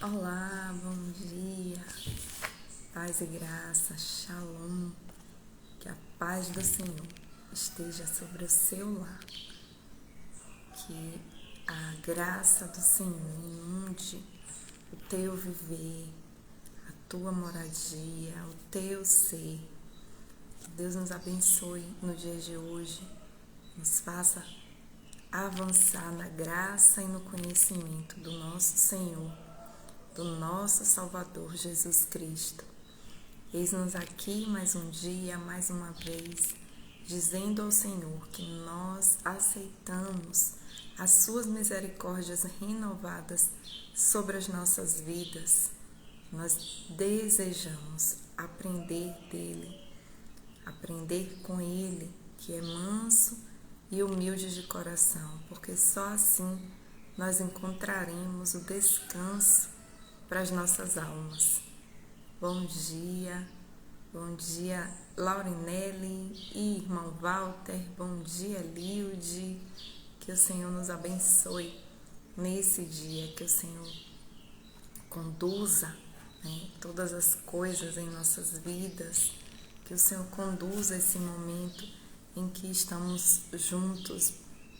Olá, bom dia, paz e graça, shalom, que a paz do Senhor esteja sobre o seu lar, que a graça do Senhor inunde o teu viver, a tua moradia, o teu ser. Que Deus nos abençoe no dia de hoje, nos faça avançar na graça e no conhecimento do nosso Senhor, do nosso Salvador Jesus Cristo. Eis-nos aqui mais um dia, mais uma vez, dizendo ao Senhor que nós aceitamos as suas misericórdias renovadas sobre as nossas vidas. Nós desejamos aprender dele, aprender com ele, que é manso e humilde de coração, porque só assim nós encontraremos o descanso para as nossas almas. Bom dia Laurinelli e irmão Walter, bom dia Lilde, que o Senhor nos abençoe nesse dia, que o Senhor conduza todas as coisas em nossas vidas, que o Senhor conduza esse momento em que estamos juntos,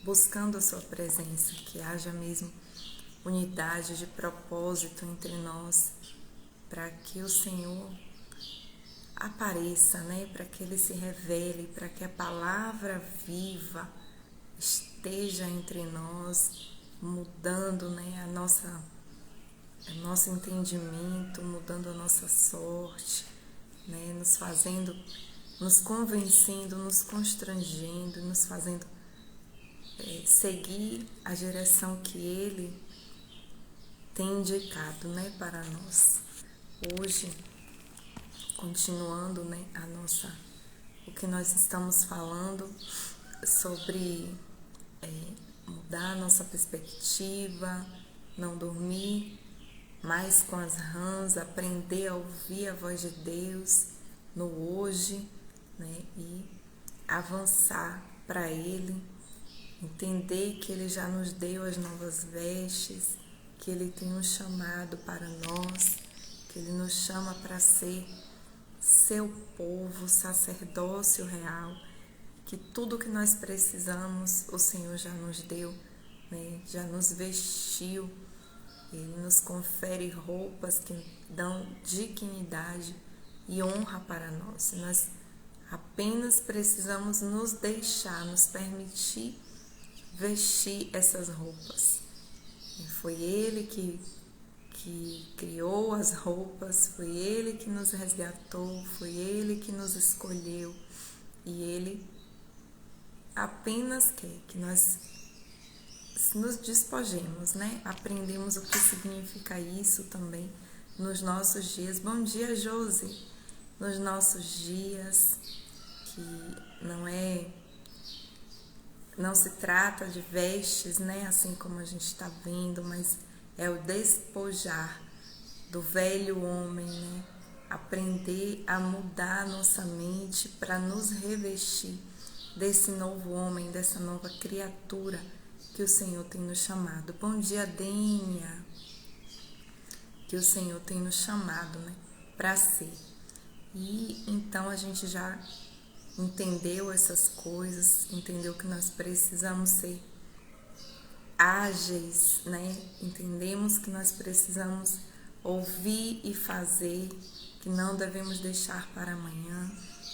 buscando a sua presença, que haja mesmo unidade de propósito entre nós, para que o Senhor apareça, para que Ele se revele, para que a palavra viva esteja entre nós, mudando o nosso entendimento, mudando a nossa sorte, nos convencendo, nos constrangendo, nos fazendo seguir a direção que Ele tem indicado para nós. Hoje, continuando o que nós estamos falando sobre mudar a nossa perspectiva, não dormir mais com as rãs, aprender a ouvir a voz de Deus no hoje, e avançar para Ele, entender que Ele já nos deu as novas vestes, que Ele tem um chamado para nós, que Ele nos chama para ser seu povo, sacerdócio real, que tudo que nós precisamos o Senhor já nos deu, já nos vestiu. Ele nos confere roupas que dão dignidade e honra para nós. Nós apenas precisamos nos deixar, nos permitir vestir essas roupas. E foi Ele que criou as roupas, foi Ele que nos resgatou, foi Ele que nos escolheu, e Ele apenas quer que nós nos despojemos, Aprendemos o que significa isso também nos nossos dias. Bom dia, Josi! Nos nossos dias, que não se trata de vestes, assim como a gente está vendo, mas é o despojar do velho homem, aprender a mudar a nossa mente para nos revestir desse novo homem, dessa nova criatura que o Senhor tem nos chamado. Bom dia, Dênia, que o Senhor tem nos chamado para ser. E então a gente já entendeu essas coisas, entendeu que nós precisamos ser ágeis, Entendemos que nós precisamos ouvir e fazer, que não devemos deixar para amanhã.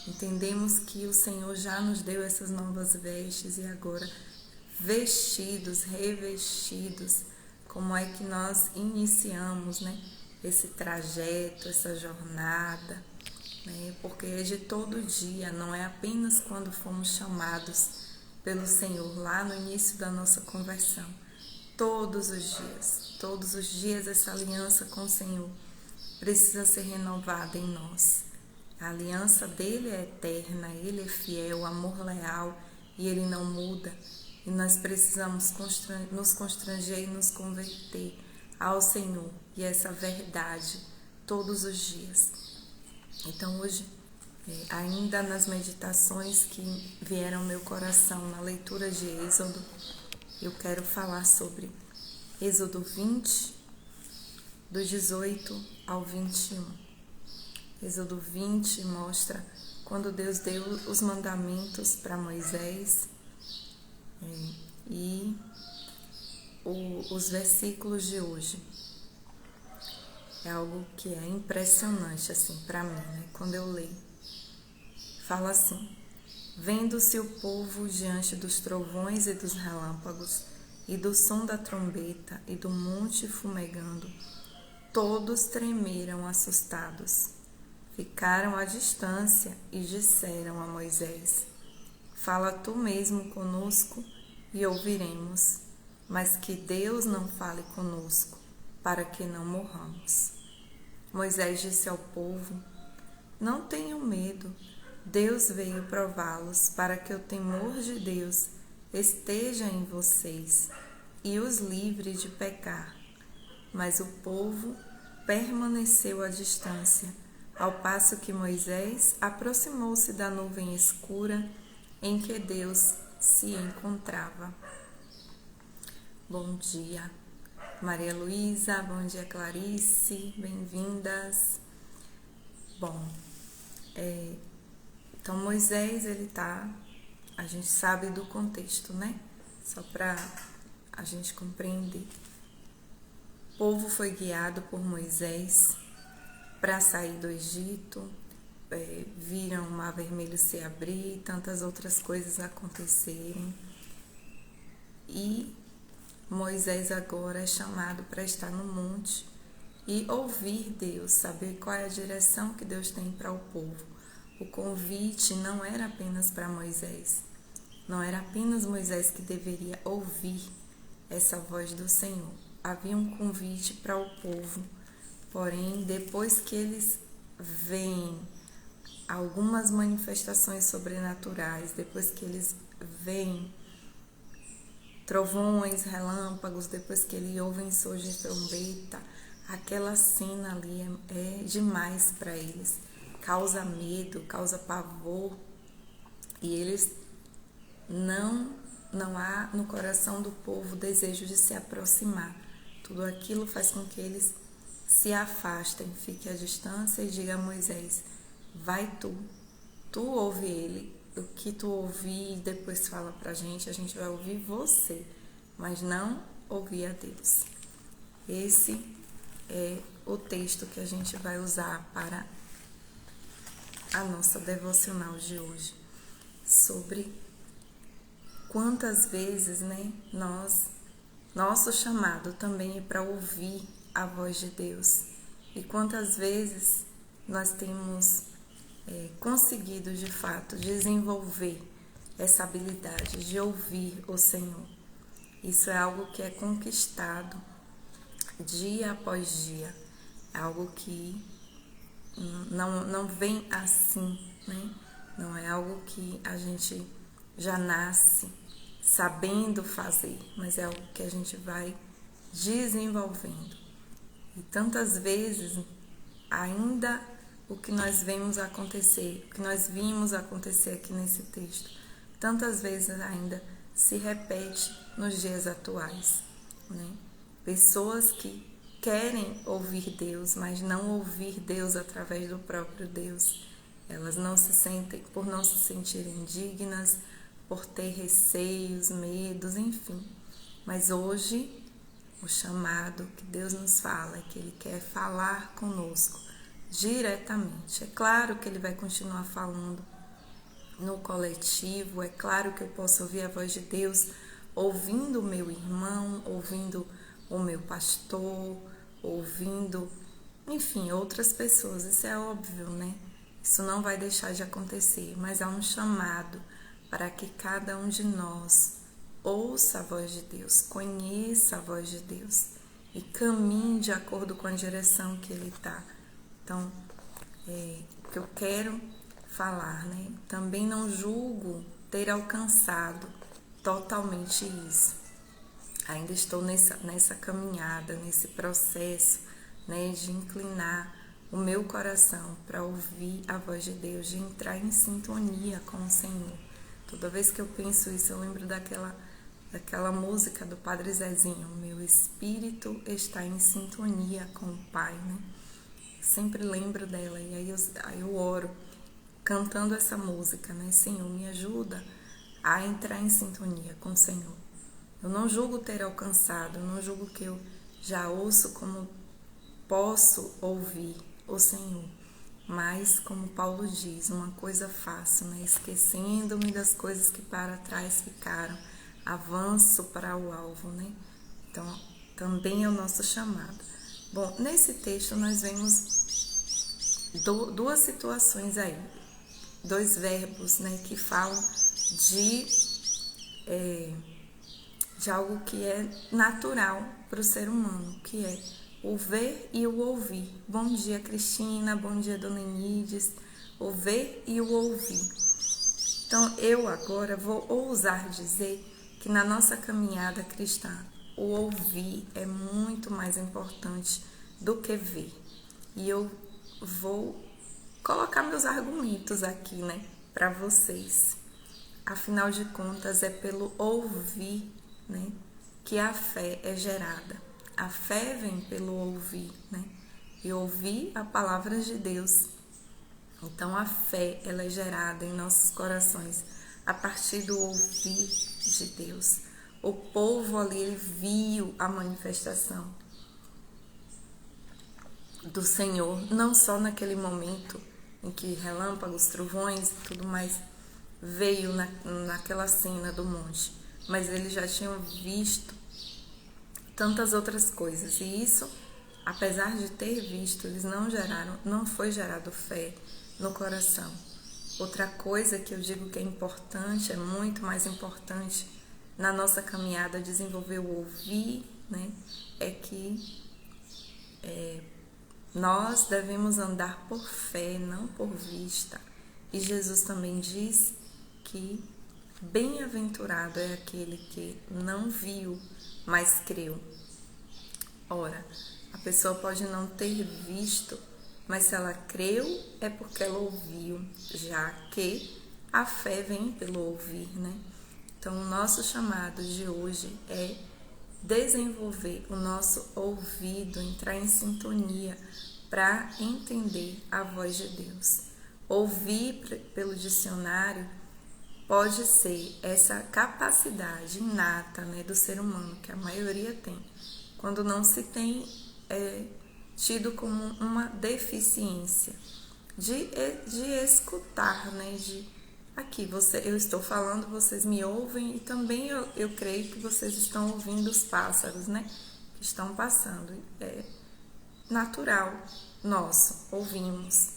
Entendemos que o Senhor já nos deu essas novas vestes e agora, vestidos, revestidos, como é que nós iniciamos, esse trajeto, essa jornada, porque é de todo dia, não é apenas quando fomos chamados pelo Senhor lá no início da nossa conversão. Todos os dias essa aliança com o Senhor precisa ser renovada em nós. A aliança dele é eterna, ele é fiel, amor leal, e ele não muda. E nós precisamos nos constranger e nos converter ao Senhor e essa verdade todos os dias. Então hoje, ainda nas meditações que vieram ao meu coração na leitura de Êxodo, eu quero falar sobre Êxodo 20, do 18 ao 21. Êxodo 20 mostra quando Deus deu os mandamentos para Moisés, e os versículos de hoje é algo que é impressionante assim para mim, né? Quando eu leio, fala assim: vendo-se o povo diante dos trovões e dos relâmpagos e do som da trombeta e do monte fumegando, todos tremeram assustados. Ficaram à distância e disseram a Moisés: fala tu mesmo conosco e ouviremos, mas que Deus não fale conosco, para que não morramos. Moisés disse ao povo: não tenham medo, Deus veio prová-los para que o temor de Deus esteja em vocês e os livre de pecar. Mas o povo permaneceu à distância, ao passo que Moisés aproximou-se da nuvem escura em que Deus se encontrava. Bom dia, Maria Luísa, bom dia, Clarice, bem-vindas. Bom, então Moisés, a gente sabe do contexto, né? Só para a gente compreender. O povo foi guiado por Moisés para sair do Egito, viram o Mar Vermelho se abrir, tantas outras coisas acontecerem. E Moisés agora é chamado para estar no monte e ouvir Deus, saber qual é a direção que Deus tem para o povo. O convite não era apenas para Moisés, não era apenas Moisés que deveria ouvir essa voz do Senhor. Havia um convite para o povo. Porém, depois que eles veem algumas manifestações sobrenaturais, depois que eles veem trovões, relâmpagos, depois que eles ouvem sons de trombeta, aquela cena ali é demais para eles. Causa medo, causa pavor, e eles não há no coração do povo desejo de se aproximar. Tudo aquilo faz com que eles se afastem, fiquem à distância e diga a Moisés: vai tu ouve ele, o que tu ouvir depois fala pra gente, a gente vai ouvir você, mas não ouvir a Deus. Esse é o texto que a gente vai usar para a nossa devocional de hoje, sobre quantas vezes, né, nosso chamado também é para ouvir a voz de Deus. E quantas vezes nós temos conseguido, de fato, desenvolver essa habilidade de ouvir o Senhor. Isso é algo que é conquistado dia após dia. É algo que não vem assim, né? Não é algo que a gente já nasce sabendo fazer, mas é algo que a gente vai desenvolvendo. E tantas vezes, ainda o que nós vemos acontecer, o que nós vimos acontecer aqui nesse texto, tantas vezes ainda se repete nos dias atuais, né? Pessoas que querem ouvir Deus, mas não ouvir Deus através do próprio Deus. Elas não se sentem, por não se sentirem dignas, por ter receios, medos, enfim. Mas hoje, o chamado que Deus nos fala é que Ele quer falar conosco diretamente. É claro que Ele vai continuar falando no coletivo, é claro que eu posso ouvir a voz de Deus ouvindo o meu irmão, ouvindo o meu pastor, ouvindo, enfim, outras pessoas. Isso é óbvio, né? Isso não vai deixar de acontecer, mas há um chamado para que cada um de nós ouça a voz de Deus, conheça a voz de Deus e caminhe de acordo com a direção que Ele está. Então, o que eu quero falar, né? Também não julgo ter alcançado totalmente isso. Ainda estou nessa caminhada, nesse processo, né, de inclinar o meu coração para ouvir a voz de Deus, de entrar em sintonia com o Senhor. Toda vez que eu penso isso, eu lembro daquela Aquela música do Padre Zezinho, meu espírito está em sintonia com o Pai, né? Sempre lembro dela e aí eu oro cantando essa música, né? Senhor, me ajuda a entrar em sintonia com o Senhor. Eu não julgo ter alcançado, eu não julgo que eu já ouço como posso ouvir o Senhor, mas como Paulo diz, uma coisa faço, né? Esquecendo-me das coisas que para trás ficaram, avanço para o alvo, né? Então, também é o nosso chamado. Bom, nesse texto nós vemos duas situações aí, dois verbos, né, que falam de algo que é natural para o ser humano, que é o ver e o ouvir. Bom dia, Cristina, bom dia, Dona Enides. O ver e o ouvir. Então, eu agora vou ousar dizer que na nossa caminhada cristã, o ouvir é muito mais importante do que ver. E eu vou colocar meus argumentos aqui, né, para vocês. Afinal de contas, é pelo ouvir, né, que a fé é gerada. A fé vem pelo ouvir, né, e ouvir a palavra de Deus. Então, a fé, ela é gerada em nossos corações a partir do ouvir de Deus. O povo ali, ele viu a manifestação do Senhor, não só naquele momento em que relâmpagos, trovões e tudo mais veio naquela cena do monte, mas eles já tinham visto tantas outras coisas, e isso, apesar de ter visto, eles não foi gerado fé no coração. Outra coisa que eu digo que é importante, é muito mais importante na nossa caminhada, desenvolver o ouvir, né, é que nós devemos andar por fé, não por vista. E Jesus também diz que bem-aventurado é aquele que não viu, mas creu. Ora, a pessoa pode não ter visto, mas se ela creu, é porque ela ouviu, já que a fé vem pelo ouvir, né? Então, o nosso chamado de hoje é desenvolver o nosso ouvido, entrar em sintonia para entender a voz de Deus. Ouvir pelo dicionário pode ser essa capacidade inata, né, do ser humano, que a maioria tem, quando não se tem tido como uma deficiência de escutar, né, aqui eu estou falando, vocês me ouvem, e também eu creio que vocês estão ouvindo os pássaros, né, que estão passando. É natural nosso, ouvimos,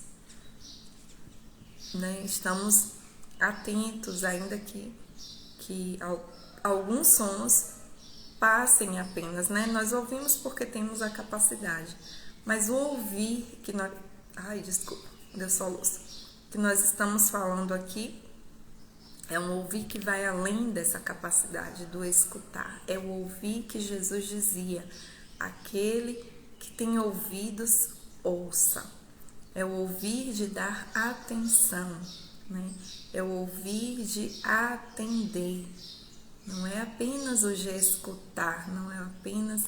né, estamos atentos, ainda que alguns sons passem apenas, né? Nós ouvimos porque temos a capacidade, mas o ouvir que nós... Ai, desculpa, deu soluço. Que nós estamos falando aqui é um ouvir que vai além dessa capacidade do escutar. É o ouvir que Jesus dizia, aquele que tem ouvidos, ouça. É o ouvir de dar atenção, né? É o ouvir de atender. Não é apenas o de escutar, não é apenas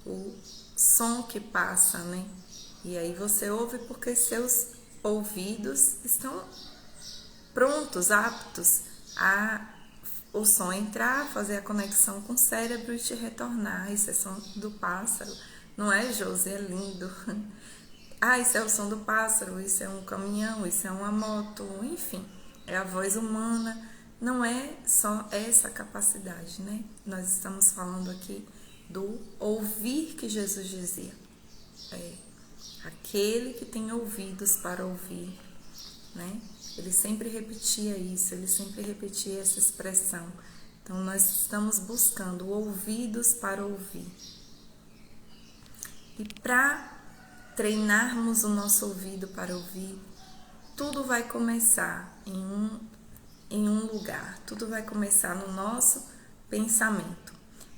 o som que passa, né? E aí você ouve porque seus ouvidos estão prontos, aptos a o som entrar, fazer a conexão com o cérebro e te retornar. Isso é som do pássaro, não é, Josi? É lindo. Ah, isso é o som do pássaro, isso é um caminhão, isso é uma moto, enfim, é a voz humana. Não é só essa capacidade, né? Nós estamos falando aqui do ouvir que Jesus dizia. É aquele que tem ouvidos para ouvir, né? Ele sempre repetia isso, ele sempre repetia essa expressão. Então, nós estamos buscando ouvidos para ouvir. E para treinarmos o nosso ouvido para ouvir, tudo vai começar em um lugar, tudo vai começar no nosso pensamento.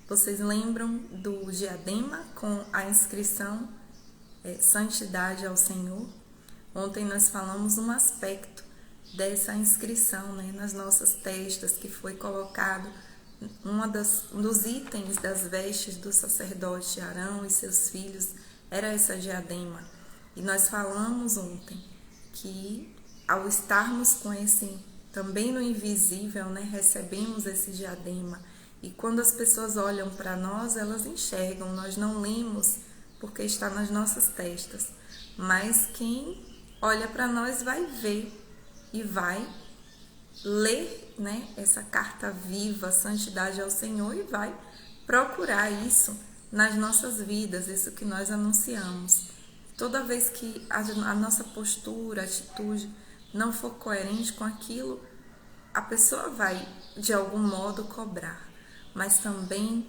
Vocês lembram do diadema com a inscrição Santidade ao Senhor? Ontem nós falamos um aspecto dessa inscrição, né, nas nossas testas, que foi colocado um dos itens das vestes do sacerdote Arão e seus filhos era essa diadema. E nós falamos ontem que ao estarmos com esse, também no invisível, né, recebemos esse diadema. E quando as pessoas olham para nós, elas enxergam, nós não lemos porque está nas nossas testas. Mas quem olha para nós vai ver e vai ler, né, essa carta viva, santidade ao Senhor, e vai procurar isso nas nossas vidas, isso que nós anunciamos. Toda vez que a nossa postura, atitude não for coerente com aquilo, a pessoa vai de algum modo cobrar. Mas também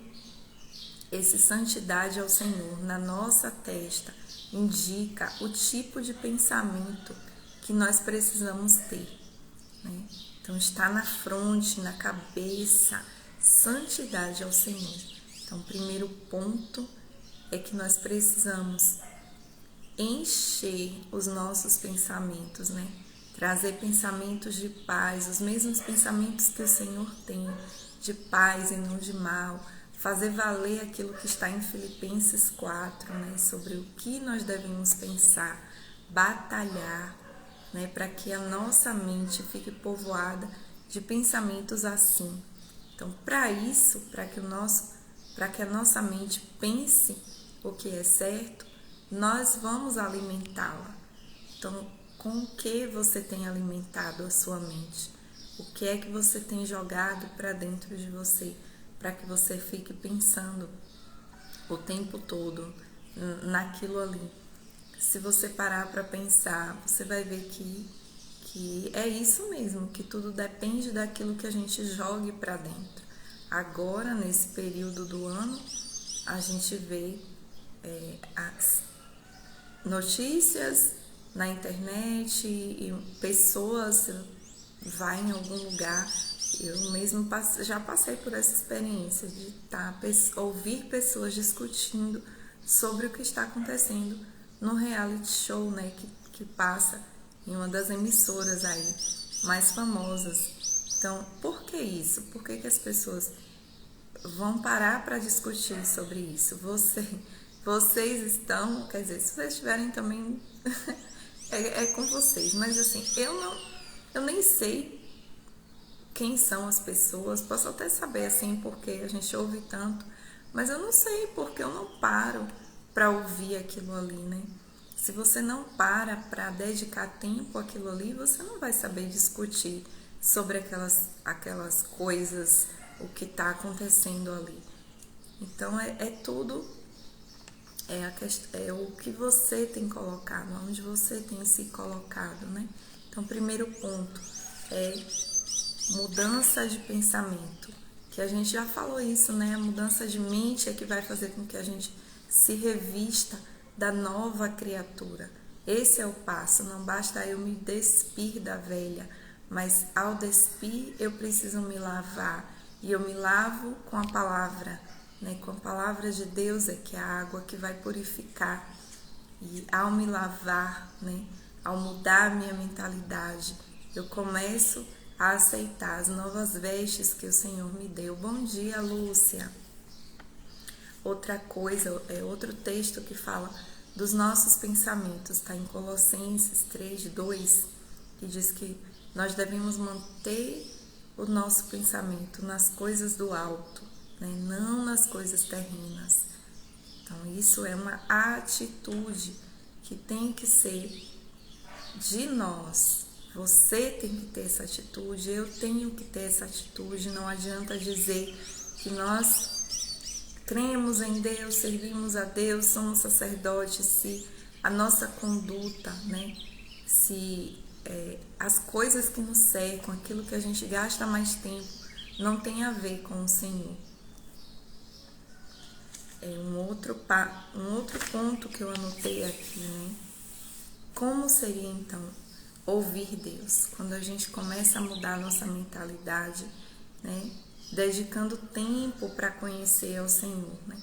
esse santidade ao Senhor na nossa testa indica o tipo de pensamento que nós precisamos ter, né? Então está na fronte, na cabeça, santidade ao Senhor. Então o primeiro ponto é que nós precisamos encher os nossos pensamentos, né? Trazer pensamentos de paz, os mesmos pensamentos que o Senhor tem, de paz e não de mal. Fazer valer aquilo que está em Filipenses 4, né? Sobre o que nós devemos pensar, batalhar, né? Para que a nossa mente fique povoada de pensamentos assim. Então, para isso, para que a nossa mente pense o que é certo, nós vamos alimentá-la. Então, com o que você tem alimentado a sua mente? O que é que você tem jogado para dentro de você, para que você fique pensando o tempo todo naquilo ali? Se você parar para pensar, você vai ver que é isso mesmo, que tudo depende daquilo que a gente jogue para dentro. Agora, nesse período do ano, a gente vê as notícias na internet e pessoas vai em algum lugar. Eu mesmo já passei por essa experiência de ouvir pessoas discutindo sobre o que está acontecendo no reality show, né, que passa em uma das emissoras aí mais famosas. Então, por que isso? Por que as pessoas vão parar para discutir sobre isso? Vocês estão, quer dizer, se vocês estiverem também é com vocês, mas assim, eu nem sei quem são as pessoas, posso até saber assim porque a gente ouve tanto, mas eu não sei porque eu não paro para ouvir aquilo ali, né? Se você não para dedicar tempo àquilo ali, você não vai saber discutir sobre aquelas coisas, o que está acontecendo ali. Então tudo é o que você tem colocado, onde você tem se colocado, né? Então, o primeiro ponto é mudança de pensamento, que a gente já falou isso, né? A mudança de mente é que vai fazer com que a gente se revista da nova criatura. Esse é o passo, não basta eu me despir da velha, mas ao despir eu preciso me lavar, e eu me lavo com a palavra, né? Com a palavra de Deus é que é a água que vai purificar. E ao me lavar, né? Ao mudar a minha mentalidade, eu começo a aceitar as novas vestes que o Senhor me deu. Bom dia, Lúcia. Outra coisa, outro texto que fala dos nossos pensamentos, está em Colossenses 3:2, que diz que nós devemos manter o nosso pensamento nas coisas do alto, né? Não nas coisas terrenas. Então, isso é uma atitude que tem que ser de nós. Você tem que ter essa atitude, eu tenho que ter essa atitude. Não adianta dizer que nós cremos em Deus, servimos a Deus, somos sacerdotes, se a nossa conduta, né, se as coisas que nos cercam, aquilo que a gente gasta mais tempo, não tem a ver com o Senhor. Um outro ponto que eu anotei aqui, né? Como seria então ouvir Deus? Quando a gente começa a mudar a nossa mentalidade, né? Dedicando tempo para conhecer ao Senhor, né?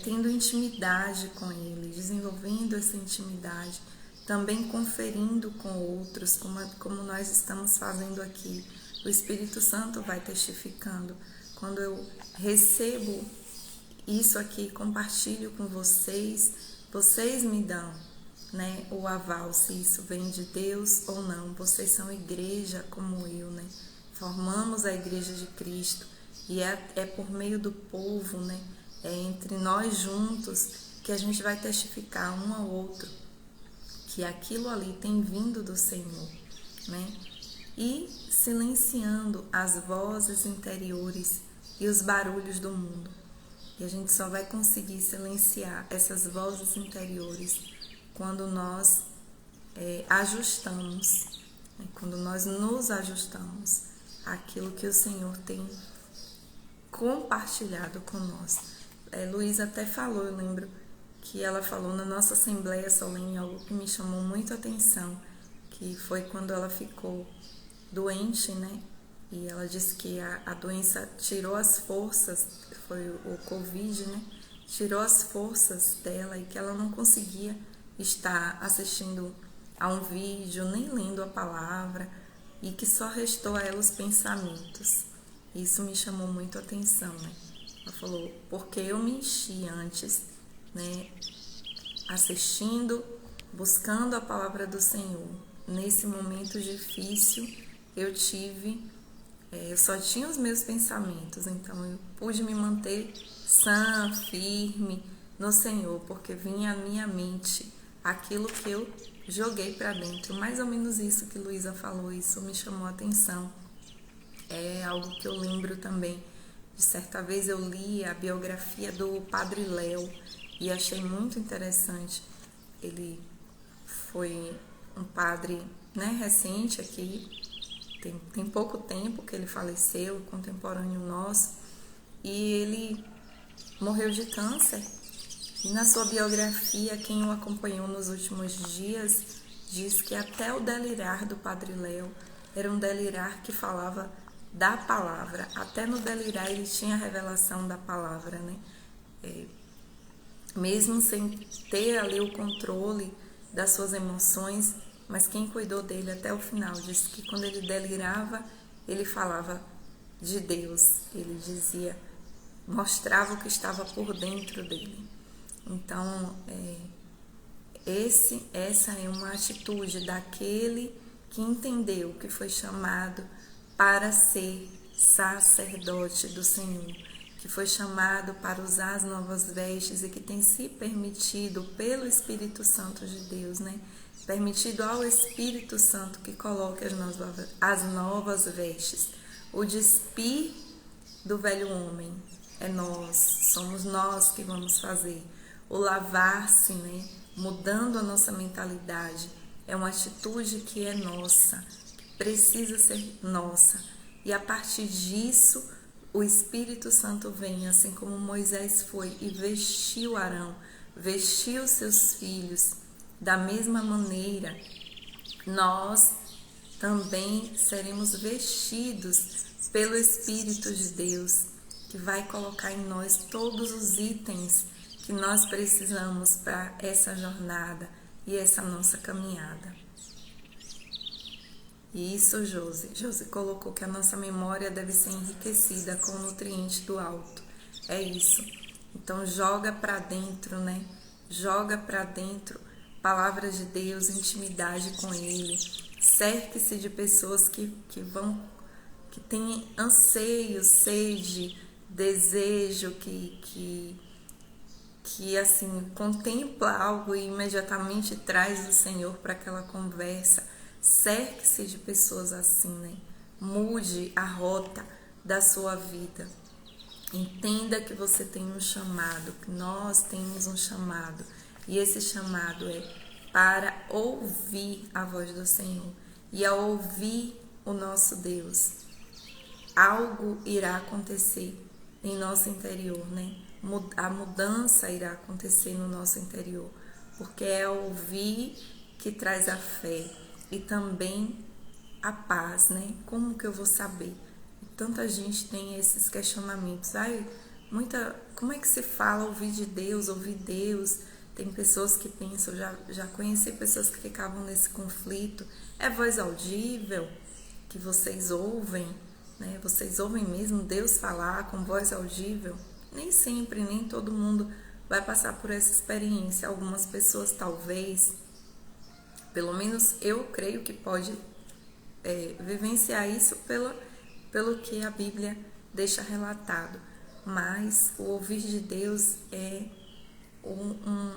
Tendo intimidade com Ele, desenvolvendo essa intimidade, também conferindo com outros, como nós estamos fazendo aqui, o Espírito Santo vai testificando. Quando eu recebo isso aqui, compartilho com vocês, vocês me dão, né, o aval, se isso vem de Deus ou não. Vocês são igreja como eu, né? Formamos a igreja de Cristo e é por meio do povo, né? É entre nós juntos que a gente vai testificar um ao outro que aquilo ali tem vindo do Senhor, né? E silenciando as vozes interiores e os barulhos do mundo. E a gente só vai conseguir silenciar essas vozes interiores quando nós ajustamos, né? Quando nós nos ajustamos àquilo que o Senhor tem compartilhado com nós. Luísa até falou, eu lembro que ela falou na nossa Assembleia Solene algo que me chamou muito a atenção, que foi quando ela ficou doente, né? E ela disse que a doença tirou as forças, foi o Covid, né? Tirou as forças dela e que ela não conseguia estar assistindo a um vídeo, nem lendo a palavra, e que só restou a ela os pensamentos. Isso me chamou muito a atenção, né? Ela falou, porque eu me enchi antes, né? Assistindo, buscando a palavra do Senhor. Nesse momento difícil, eu só tinha os meus pensamentos, então eu pude me manter sã, firme no Senhor, porque vinha à minha mente aquilo que eu joguei para dentro. Mais ou menos isso que Luísa falou, isso me chamou a atenção. É algo que eu lembro também. De certa vez eu li a biografia do Padre Léo e achei muito interessante. Ele foi um padre, né, recente aqui. Tem pouco tempo que ele faleceu, contemporâneo nosso, e ele morreu de câncer. E na sua biografia, quem o acompanhou nos últimos dias, diz que até o delirar do Padre Léo era um delirar que falava da palavra. Até no delirar ele tinha a revelação da palavra, né? Mesmo sem ter ali o controle das suas emoções, mas quem cuidou dele até o final disse que quando ele delirava, ele falava de Deus, ele dizia, mostrava o que estava por dentro dele. Então, essa é uma atitude daquele que entendeu que foi chamado para ser sacerdote do Senhor, que foi chamado para usar as novas vestes e que tem se permitido pelo Espírito Santo de Deus, né? Permitido ao Espírito Santo que coloque as novas vestes. O despir do velho homem é nós, somos nós que vamos fazer. O lavar-se, né? Mudando a nossa mentalidade, é uma atitude que é nossa, que precisa ser nossa. E a partir disso, o Espírito Santo vem, assim como Moisés foi e vestiu Arão, vestiu seus filhos. Da mesma maneira, nós também seremos vestidos pelo Espírito de Deus, que vai colocar em nós todos os itens que nós precisamos para essa jornada e essa nossa caminhada. E isso, Josi colocou que a nossa memória deve ser enriquecida com o nutriente do alto. É isso. Então joga para dentro, né? Joga para dentro palavras de Deus, intimidade com Ele. Cerque-se de pessoas que têm anseio, sede, desejo, que assim, contempla algo e imediatamente traz o Senhor para aquela conversa. Cerque-se de pessoas assim, né? Mude a rota da sua vida. Entenda que você tem um chamado, que nós temos um chamado. E esse chamado é para ouvir a voz do Senhor. E ao ouvir o nosso Deus, algo irá acontecer em nosso interior, né? A mudança irá acontecer no nosso interior. Porque é ouvir que traz a fé e também a paz, né? Como que eu vou saber? Tanta gente tem esses questionamentos. Como é que se fala ouvir de Deus, ouvir Deus? Tem pessoas que pensam, já conheci pessoas que ficavam nesse conflito. É voz audível? que vocês ouvem, né? Vocês ouvem mesmo Deus falar com voz audível? Nem sempre, nem todo mundo vai passar por essa experiência. Algumas pessoas talvez, pelo menos eu creio que pode vivenciar isso pelo que a Bíblia deixa relatado. Mas o ouvir de Deus é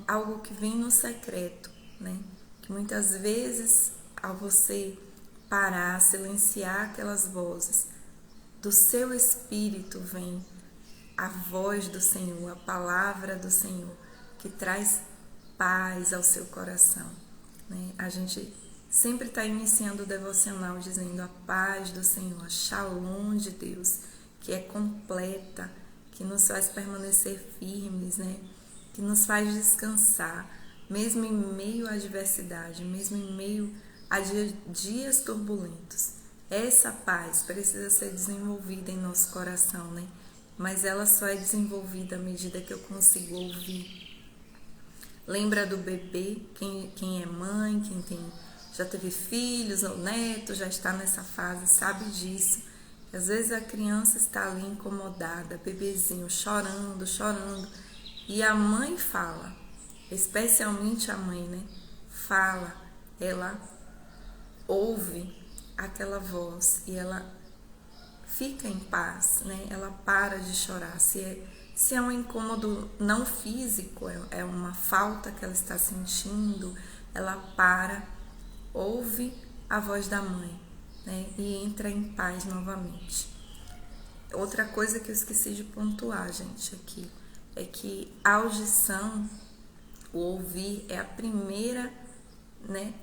algo que vem no secreto, né? Que muitas vezes, ao você parar, silenciar aquelas vozes, do seu espírito vem a voz do Senhor, a palavra do Senhor, que traz paz ao seu coração, né? A gente sempre está iniciando o devocional dizendo a paz do Senhor, a shalom de Deus, que é completa, que nos faz permanecer firmes, né? Que nos faz descansar, mesmo em meio à adversidade, mesmo em meio a dias turbulentos. Essa paz precisa ser desenvolvida em nosso coração, né? Mas ela só é desenvolvida à medida que eu consigo ouvir. Lembra do bebê? Quem é mãe, já teve filhos ou netos, já está nessa fase, sabe disso. Às vezes a criança está ali incomodada, bebezinho, chorando, e a mãe fala, especialmente a mãe, né? Fala, ela ouve aquela voz e ela fica em paz, né? Ela para de chorar. Se é um incômodo não físico, é uma falta que ela está sentindo, ela para, ouve a voz da mãe, né? E entra em paz novamente. Outra coisa que eu esqueci de pontuar, gente, aqui, é que a audição, o ouvir, é a primeira, né,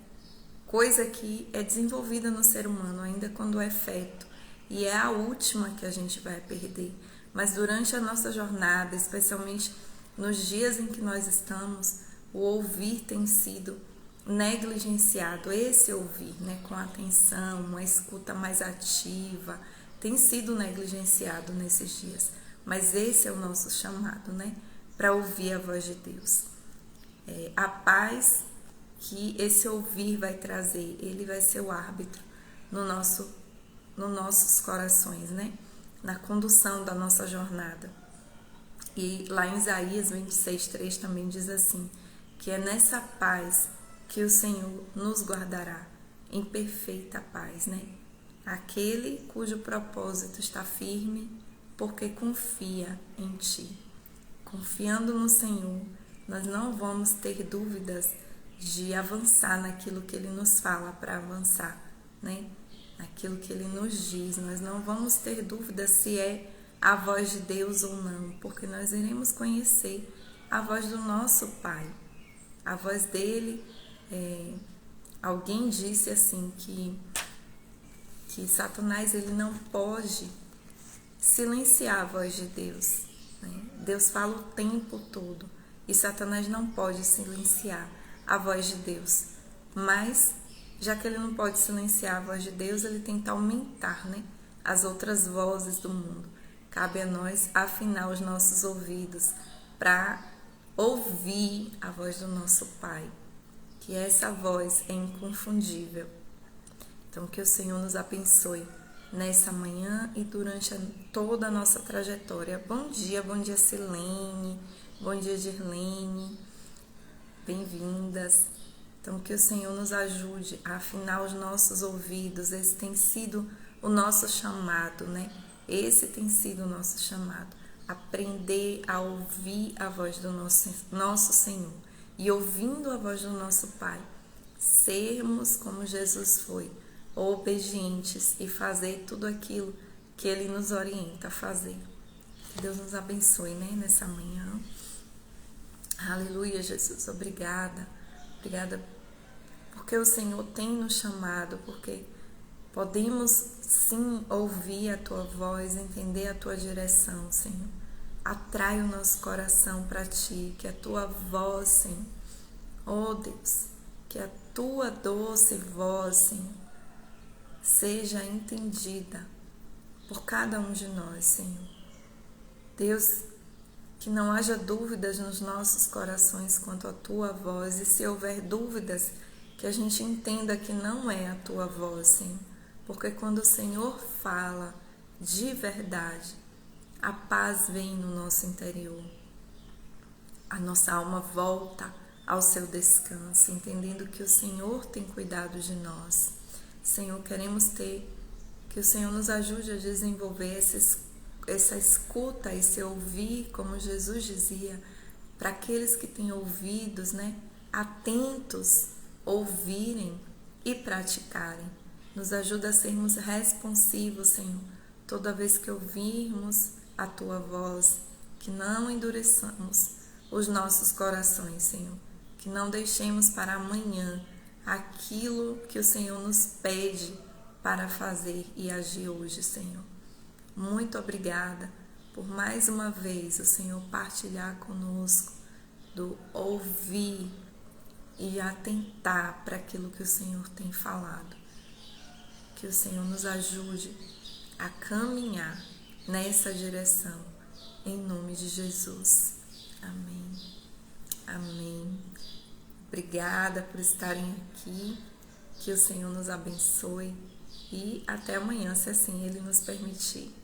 coisa que é desenvolvida no ser humano, ainda quando é feto, e é a última que a gente vai perder. Mas durante a nossa jornada, especialmente nos dias em que nós estamos, o ouvir tem sido negligenciado. Esse ouvir, né, com atenção, uma escuta mais ativa, tem sido negligenciado nesses dias. Mas esse é o nosso chamado, né, para ouvir a voz de Deus. A paz que esse ouvir vai trazer, ele vai ser o árbitro nos nossos corações, né? Na condução da nossa jornada. E lá em Isaías 26:3 também diz assim, que é nessa paz que o Senhor nos guardará, em perfeita paz, né? Aquele cujo propósito está firme, porque confia em Ti. Confiando no Senhor, nós não vamos ter dúvidas de avançar naquilo que Ele nos fala para avançar, né? Aquilo que Ele nos diz, nós não vamos ter dúvida se é a voz de Deus ou não, porque nós iremos conhecer a voz do nosso Pai, a voz dele. Alguém disse assim que Satanás ele não pode silenciar a voz de Deus, né? Deus fala o tempo todo e Satanás não pode silenciar a voz de Deus, mas já que ele não pode silenciar a voz de Deus, ele tenta aumentar, né, as outras vozes do mundo. Cabe a nós afinar os nossos ouvidos para ouvir a voz do nosso Pai, que essa voz é inconfundível. Então, que o Senhor nos abençoe nessa manhã e durante toda a nossa trajetória. Bom dia Silene, bom dia Girlene, bem-vindas. Então, que o Senhor nos ajude a afinar os nossos ouvidos. Esse tem sido o nosso chamado, né? Esse tem sido o nosso chamado. Aprender a ouvir a voz do nosso Senhor. E ouvindo a voz do nosso Pai, sermos como Jesus foi, obedientes e fazer tudo aquilo que Ele nos orienta a fazer. Que Deus nos abençoe, né? Nessa manhã. Aleluia, Jesus. Obrigada. Obrigada porque o Senhor tem nos chamado, porque podemos sim ouvir a Tua voz, entender a Tua direção, Senhor. Atrai o nosso coração para Ti, que a Tua voz, Senhor, oh Deus, que a Tua doce voz, Senhor, seja entendida por cada um de nós, Senhor. Deus, que não haja dúvidas nos nossos corações quanto à Tua voz, e se houver dúvidas, que a gente entenda que não é a Tua voz, Senhor, porque quando o Senhor fala de verdade, a paz vem no nosso interior. A nossa alma volta ao seu descanso, entendendo que o Senhor tem cuidado de nós. Senhor, queremos que o Senhor nos ajude a desenvolver essa escuta, esse ouvir, como Jesus dizia, para aqueles que têm ouvidos, atentos, ouvirem e praticarem. Nos ajuda a sermos responsivos, Senhor, toda vez que ouvirmos a Tua voz, que não endureçamos os nossos corações, Senhor, que não deixemos para amanhã aquilo que o Senhor nos pede para fazer e agir hoje, Senhor. Muito obrigada por mais uma vez o Senhor partilhar conosco do ouvir e atentar para aquilo que o Senhor tem falado. Que o Senhor nos ajude a caminhar nessa direção, em nome de Jesus. Amém. Amém. Obrigada por estarem aqui, que o Senhor nos abençoe e até amanhã, se assim Ele nos permitir.